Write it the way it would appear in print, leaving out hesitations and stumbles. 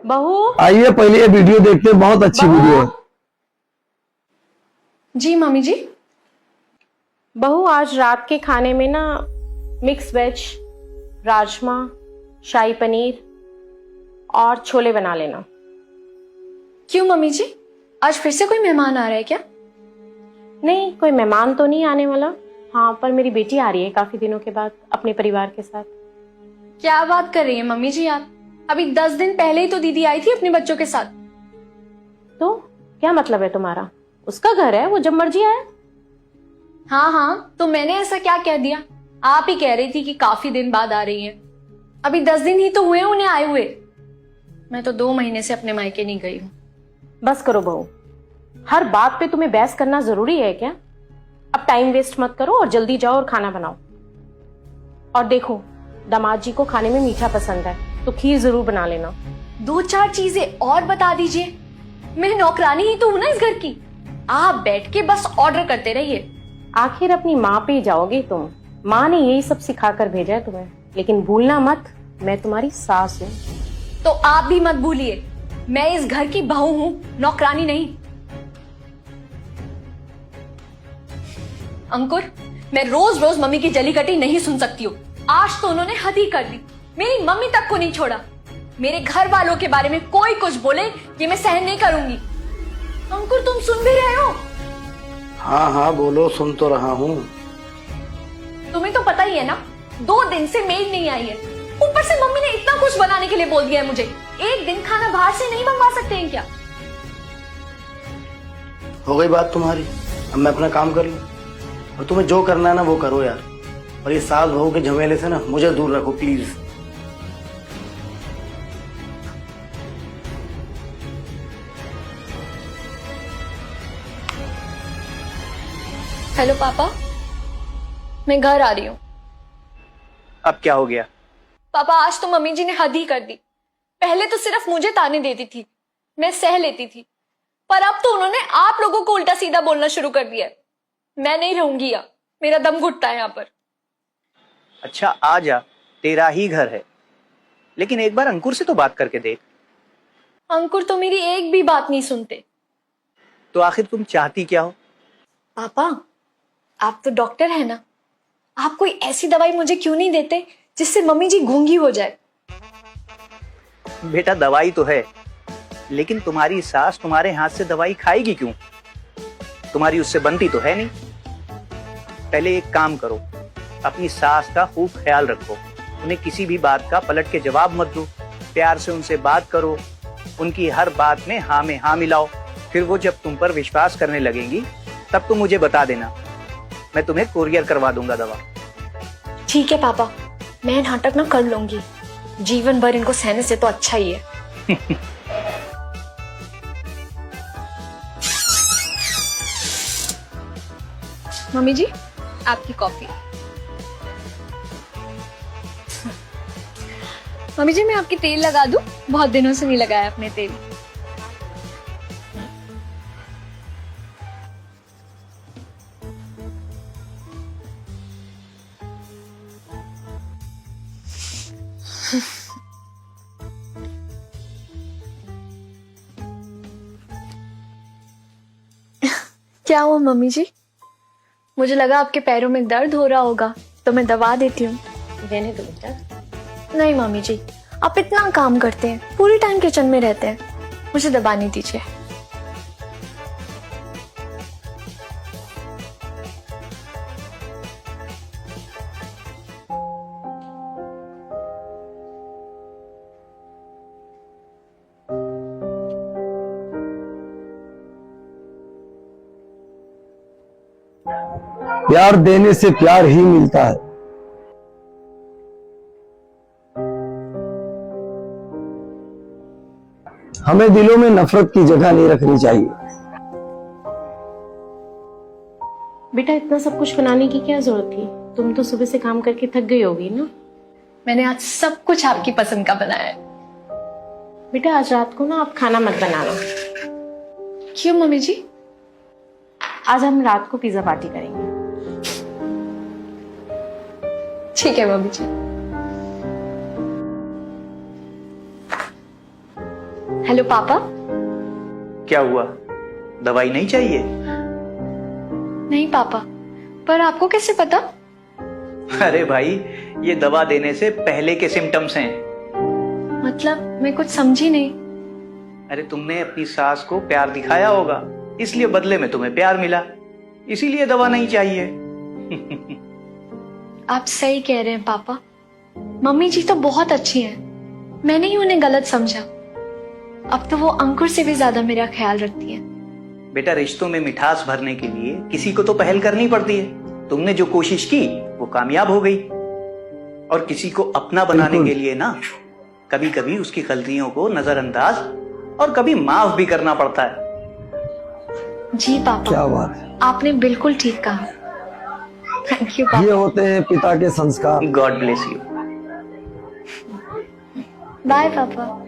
बहू। आइए पहले ये वीडियो देखते हैं, बहुत अच्छी वीडियो है। जी मम्मी जी। बहू आज रात के खाने में ना मिक्स वेज, राजमा, शाही पनीर और छोले बना लेना। क्यों मम्मी जी, आज फिर से कोई मेहमान आ रहा है क्या? नहीं, कोई मेहमान तो नहीं आने वाला। हाँ, पर मेरी बेटी आ रही है काफी दिनों के बाद अपने परिवार के साथ। क्या बात कर रही है मम्मी जी आप? अभी 10 दिन पहले ही तो दीदी आई थी अपने बच्चों के साथ। तो क्या मतलब है तुम्हारा? उसका घर है, वो जब मर्जी आए। हाँ हाँ, तो मैंने ऐसा क्या कह दिया? आप ही कह रही थी कि काफी दिन बाद आ रही हैं। अभी 10 दिन ही तो हुए उन्हें आए हुए। मैं तो 2 महीने से अपने मायके नहीं गई हूँ। बस करो बहू, हर बात पे तुम्हें बहस करना जरूरी है क्या? अब टाइम वेस्ट मत करो और जल्दी जाओ और खाना बनाओ। और देखो, दामाद जी को खाने में मीठा पसंद है तो खीर जरूर बना लेना। 2-4 चीजें और बता दीजिए। मैं नौकरानी ही तो हूं ना इस घर की। आप बैठ के बस ऑर्डर करते रहिए। आखिर अपनी माँ पे ही जाओगे तुम। माँ ने यही सब सिखा कर भेजा है तुम्हें, लेकिन भूलना मत, मैं तुम्हारी सास हूँ। तो आप भी मत भूलिए, मैं इस घर की बहू हूं, नौकरानी नहीं। अंकुर, मैं रोज रोज मम्मी की जली कटी नहीं सुन सकती हूँ। आज तो उन्होंने हद ही कर दी। मेरी मम्मी तक को नहीं छोड़ा। मेरे घर वालों के बारे में कोई कुछ बोले ये मैं सहन नहीं करूंगी। अंकुर, तुम सुन भी रहे हो? हाँ हाँ बोलो, सुन तो रहा हूँ। तुम्हें तो पता ही है ना, 2 दिन से मेड नहीं आई है। ऊपर से मम्मी ने इतना कुछ बनाने के लिए बोल दिया है मुझे। एक दिन खाना बाहर से नहीं मंगवा सकते हैं क्या? हो गई बात तुम्हारी, अब मैं अपना काम कर लूँ। और तुम्हें जो करना है ना वो करो यार। और ये सास बहू के झमेले से ना मुझे दूर रखो प्लीज। हेलो पापा, मैं घर आ रही हूँ। अब क्या हो गया? पापा, आज तो मम्मी जी ने हद ही कर दी। पहले तो सिर्फ मुझे ताने देती थी, मैं सह लेती थी, पर अब तो उन्होंने आप लोगों को उल्टा सीधा बोलना शुरू कर दिया है। मैं नहीं रहूंगी यहाँ, मेरा दम घुटता है यहाँ पर। अच्छा आ जा, तेरा ही घर है, लेकिन एक बार अंकुर से तो बात करके देख। अंकुर तो मेरी एक भी बात नहीं सुनते। तो आखिर तुम चाहती क्या हो? पापा, आप तो डॉक्टर है ना, आप कोई ऐसी दवाई मुझे क्यों नहीं देते जिससे मम्मी जी गूंगी हो जाए? बेटा दवाई तो है, लेकिन तुम्हारी सास तुम्हारे हाथ से दवाई खाएगी क्यों? तुम्हारी उससे बनती तो है नहीं। पहले एक काम करो, अपनी सास का खूब ख्याल रखो। उन्हें किसी भी बात का पलट के जवाब मत दो। प्यार से उनसे बात करो, उनकी हर बात में हाँ में हाँ मिलाओ। फिर वो जब तुम पर विश्वास करने लगेंगी तब तुम मुझे बता देना, मैं तुम्हें कोरियर करवा दूंगा दवा। ठीक है पापा, मैं नाटक ना कर लूंगी। जीवन भर इनको सहने से तो अच्छा ही है। मम्मी जी, आपकी कॉफी। मम्मी जी, मैं आपकी तेल लगा दूं? बहुत दिनों से नहीं लगाया आपने तेल। क्या हुआ मम्मी जी? मुझे लगा आपके पैरों में दर्द हो रहा होगा, तो मैं दबा देती हूँ। रहने दो बेटा। नहीं मम्मी जी, आप इतना काम करते हैं, पूरी टाइम किचन में रहते हैं, मुझे दबाने दीजिए। प्यार देने से प्यार ही मिलता है। हमें दिलों में नफरत की जगह नहीं रखनी चाहिए। बेटा, इतना सब कुछ बनाने की क्या जरूरत थी? तुम तो सुबह से काम करके थक गई होगी ना। मैंने आज सब कुछ आपकी पसंद का बनाया है। बेटा, आज रात को ना आप खाना मत बनाना। क्यों मम्मी जी? आज हम रात को पिज्जा पार्टी करेंगे। ठीक है मम्मी जी। हेलो पापा। क्या हुआ, दवाई नहीं चाहिए? नहीं पापा, पर आपको कैसे पता? अरे भाई, ये दवा देने से पहले के सिम्टम्स हैं। मतलब मैं कुछ समझी नहीं। अरे तुमने अपनी सास को प्यार दिखाया होगा, इसलिए बदले में तुम्हें प्यार मिला, इसीलिए दवा नहीं चाहिए। आप सही कह रहे हैं पापा, मम्मी जी तो बहुत अच्छी हैं, मैंने ही उन्हें गलत समझा। अब तो वो अंकुर से भी ज्यादा मेरा ख्याल रखती हैं। बेटा, रिश्तों में मिठास भरने के लिए किसी को तो पहल करनी पड़ती है। तुमने जो कोशिश की वो कामयाब हो गई। और किसी को अपना बनाने के लिए ना कभी कभी उसकी गलतियों को नजरअंदाज और कभी माफ भी करना पड़ता है। जी पापा, क्या बात है, आपने बिल्कुल ठीक कहा। थैंक यू ये पापा। होते हैं पिता के संस्कार। God bless you. बाय पापा।